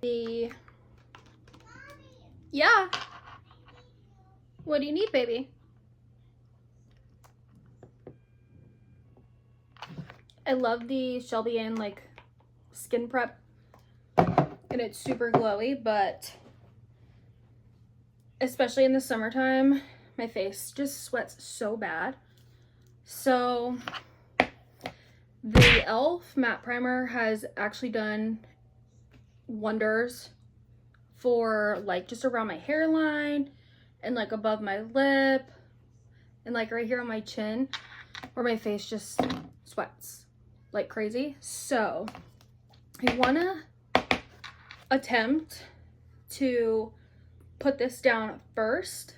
the... Yeah. What do you need, baby? I love the Shelby Ann like skin prep, and it's super glowy, but especially in the summertime, my face just sweats so bad. So the e.l.f. matte primer has actually done wonders for like just around my hairline and like above my lip and like right here on my chin where my face just sweats like crazy. So I want to attempt to put this down first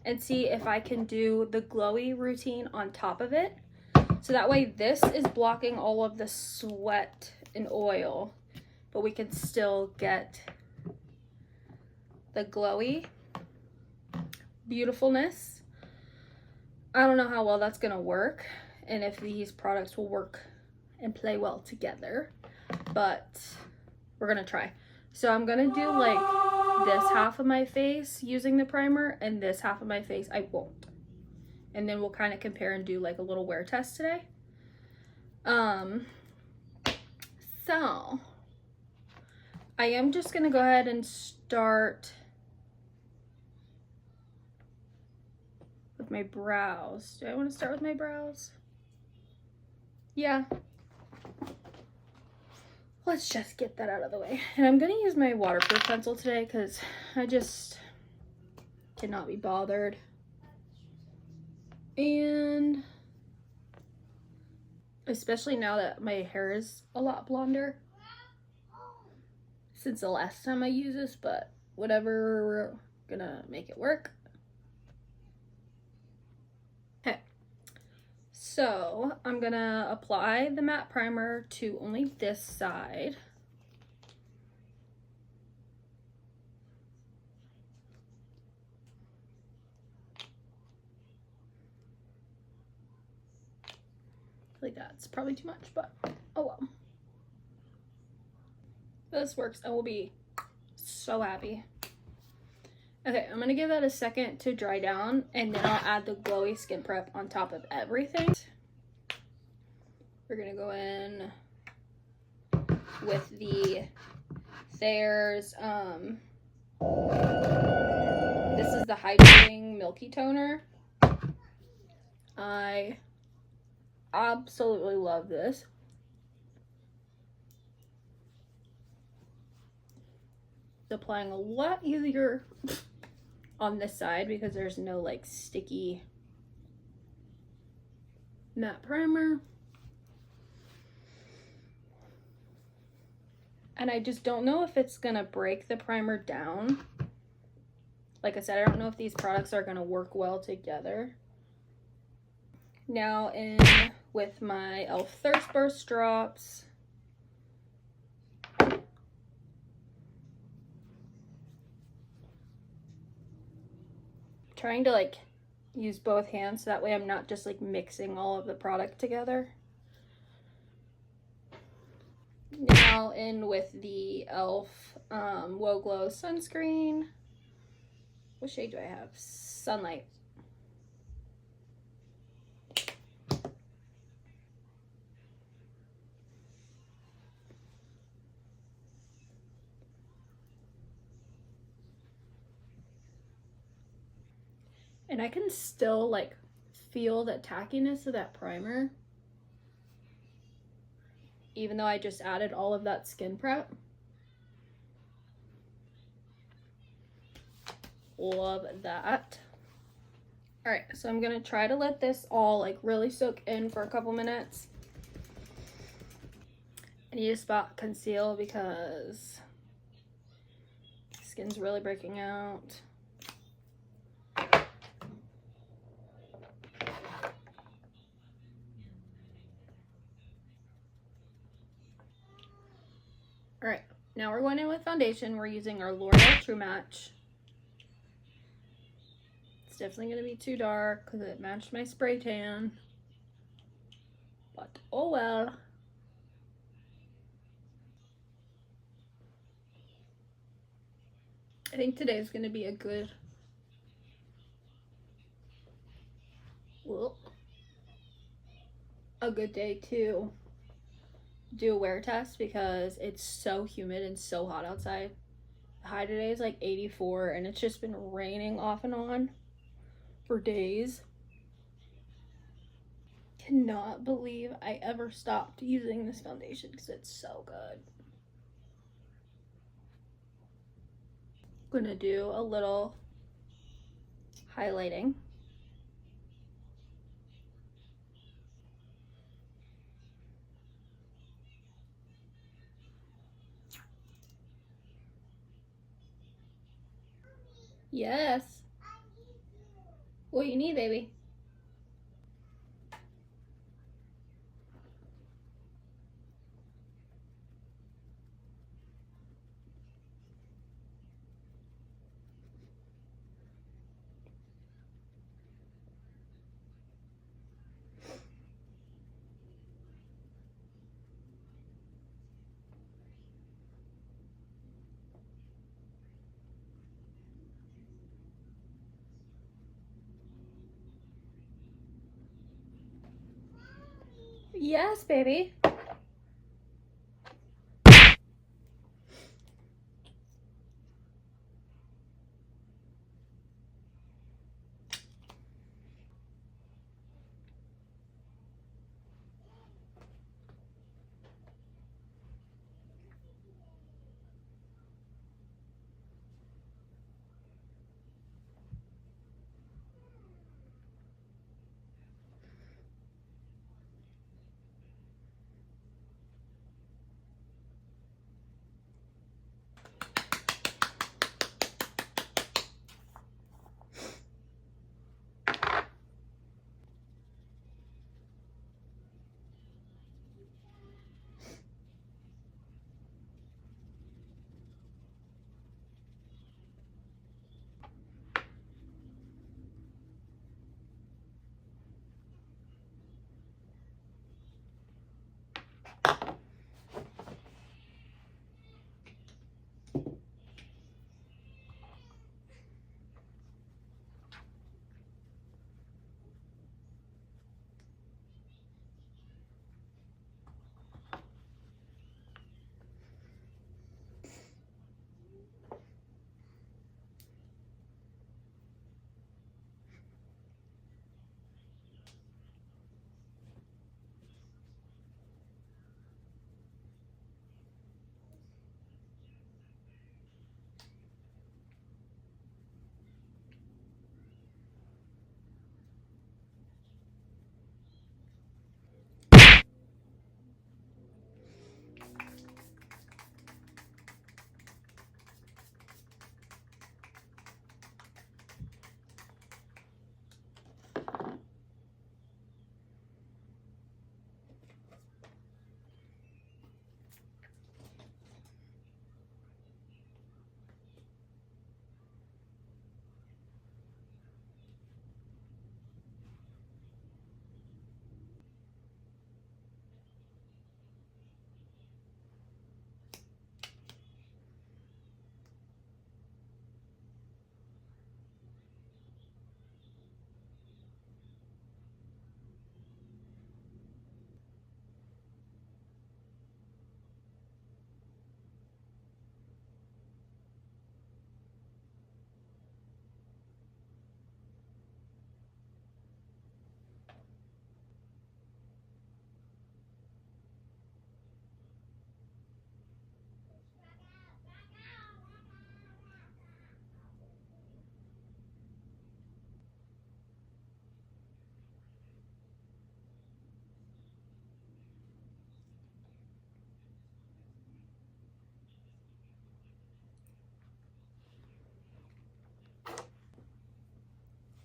and see if I can do the glowy routine on top of it. So that way this is blocking all of the sweat and oil, but we can still get the glowy beautifulness. I don't know how well that's gonna work and if these products will work and play well together, but we're gonna try. So I'm gonna do like this half of my face using the primer and this half of my face I won't. And then we'll kind of compare and do like a little wear test today. So I am just gonna go ahead and start with my brows. Do I want to start with my brows? Yeah. Let's just get that out of the way. And I'm gonna use my waterproof pencil today because I just cannot be bothered. And especially now that my hair is a lot blonder since the last time I used this, but whatever, we're gonna make it work. Okay, so I'm gonna apply the matte primer to only this side. I feel like that's probably too much, but oh well. This works. I will be so happy. Okay, I'm gonna give that a second to dry down and then I'll add the glowy skin prep on top of everything. We're gonna go in with the Thayer's, this is the Hydrating Milky Toner. I absolutely love this. It's applying a lot easier on this side because there's no like sticky matte primer. And I just don't know if it's gonna break the primer down. Like I said, I don't know if these products are gonna work well together. Now in with my e.l.f. Thirst Burst drops. Trying to like use both hands so that way I'm not just like mixing all of the product together. Now in with the e.l.f. Whoa Glow sunscreen. What shade do I have? Sunlight. And I can still like feel the tackiness of that primer, even though I just added all of that skin prep. Love that. All right, so I'm gonna try to let this all like really soak in for a couple minutes. I need to spot conceal because skin's really breaking out. All right, now we're going in with foundation. We're using our L'Oreal True Match. It's definitely gonna be too dark because it matched my spray tan, but oh well. I think today's gonna be a good day to do a wear test because it's so humid and so hot outside. The high today is like 84 and it's just been raining off and on for days. Cannot believe I ever stopped using this foundation because it's so good. I'm gonna do a little highlighting. Yes. What you need, baby? Yes, baby.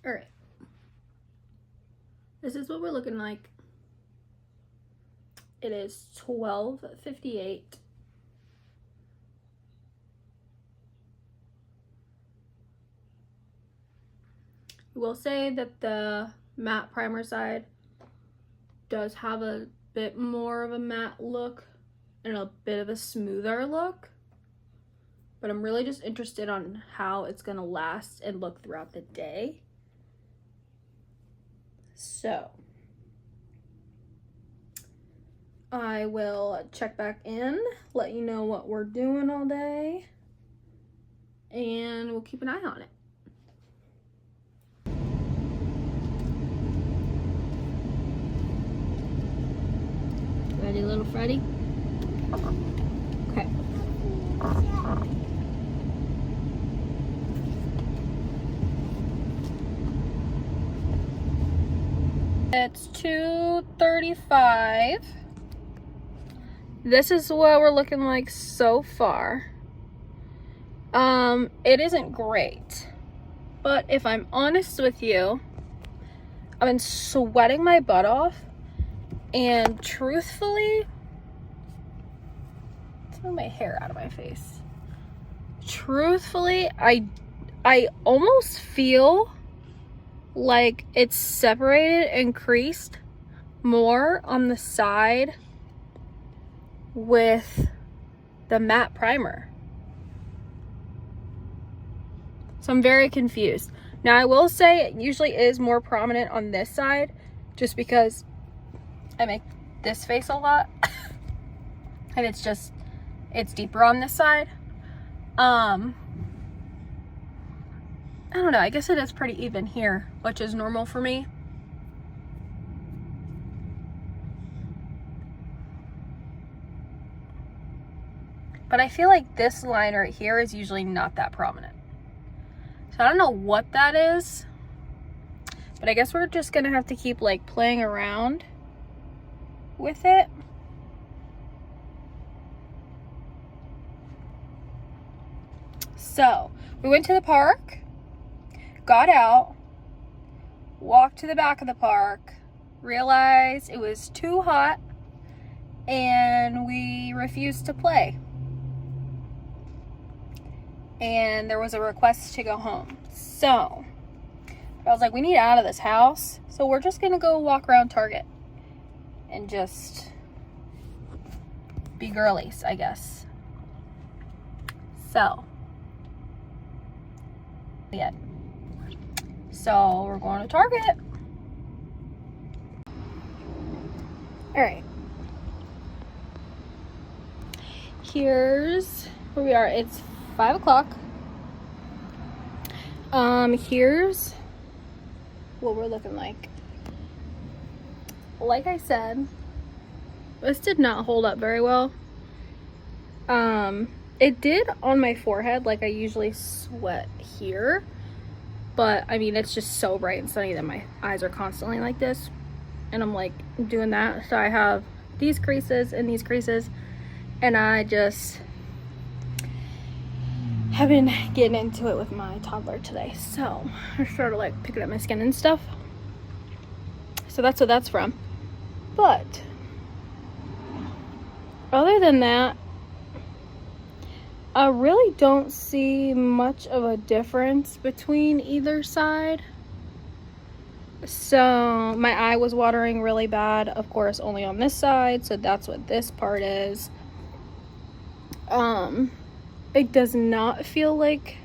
All right. This is what we're looking like. It is 12:58. I will say that the matte primer side does have a bit more of a matte look and a bit of a smoother look. but I'm really just interested on how it's gonna last and look throughout the day. So I will check back in, let you know what we're doing all day, and we'll keep an eye on it. Ready, little Freddy? Okay. It's 2:35. This is what we're looking like so far. It isn't great, but if I'm honest with you, I've been sweating my butt off, and truthfully, let's move my hair out of my face. Truthfully, I almost feel like it's separated and creased more on the side with the matte primer. So I'm very confused. Now I will say it usually is more prominent on this side just because I make this face a lot and it's deeper on this side. I don't know, I guess it is pretty even here, which is normal for me. But I feel like this line right here is usually not that prominent. So I don't know what that is, but I guess we're just gonna have to keep like playing around with it. So we went to the park, got out, walked to the back of the park, realized it was too hot, and we refused to play. And there was a request to go home. So I was like, we need out of this house. So we're just gonna go walk around Target and just be girlies, I guess. So yeah. So we're going to Target. All right. Here's where we are. It's 5 o'clock. Here's what we're looking like. Like I said, this did not hold up very well. It did on my forehead, like I usually sweat here, but I mean, it's just so bright and sunny that my eyes are constantly like this, and I'm like doing that. So I have these creases and these creases, and I just have been getting into it with my toddler today. So I started like picking up my skin and stuff. So that's what that's from. But other than that, I really don't see much of a difference between either side. So my eye was watering really bad, of course, only on this side. So that's what this part is. It does not feel like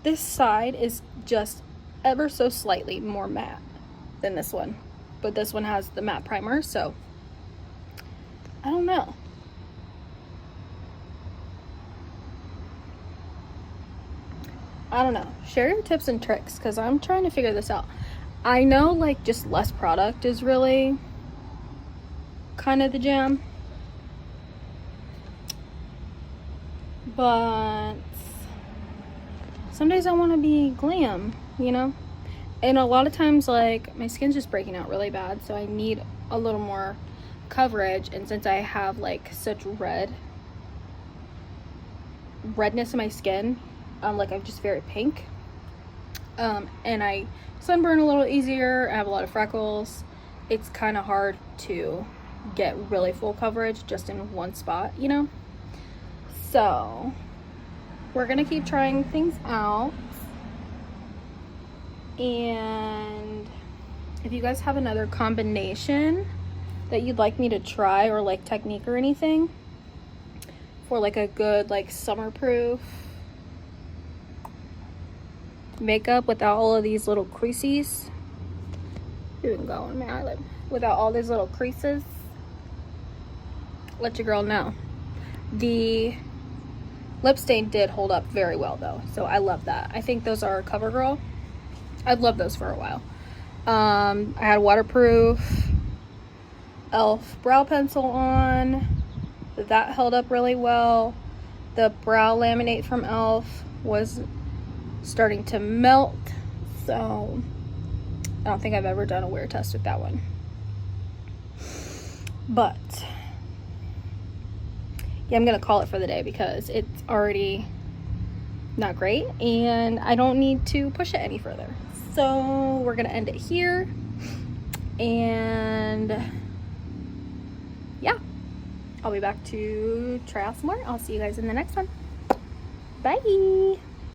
this side is just ever so slightly more matte than this one, but this one has the matte primer, so I don't know. I don't know. Share your tips and tricks, because I'm trying to figure this out. I know like just less product is really kind of the jam, but some days I want to be glam, you know? And a lot of times like my skin's just breaking out really bad, so I need a little more coverage. And since I have like such redness in my skin, like I'm just very pink, and I sunburn a little easier, I have a lot of freckles, it's kind of hard to get really full coverage just in one spot, you know? So we're gonna keep trying things out, and if you guys have another combination that you'd like me to try, or like technique or anything, for like a good like summer proof makeup without all of these little creases. You can go on my eyelid without all these little creases. Let your girl know. The lip stain did hold up very well though, so I love that. I think those are CoverGirl. I'd love those for a while. I had a waterproof e.l.f. brow pencil on. That held up really well. The brow laminate from e.l.f. was starting to melt, so I don't think I've ever done a wear test with that one. But yeah, I'm gonna call it for the day because it's already not great and I don't need to push it any further. So we're gonna end it here, and yeah, I'll be back to try out some more. I'll see you guys in the next one. Bye.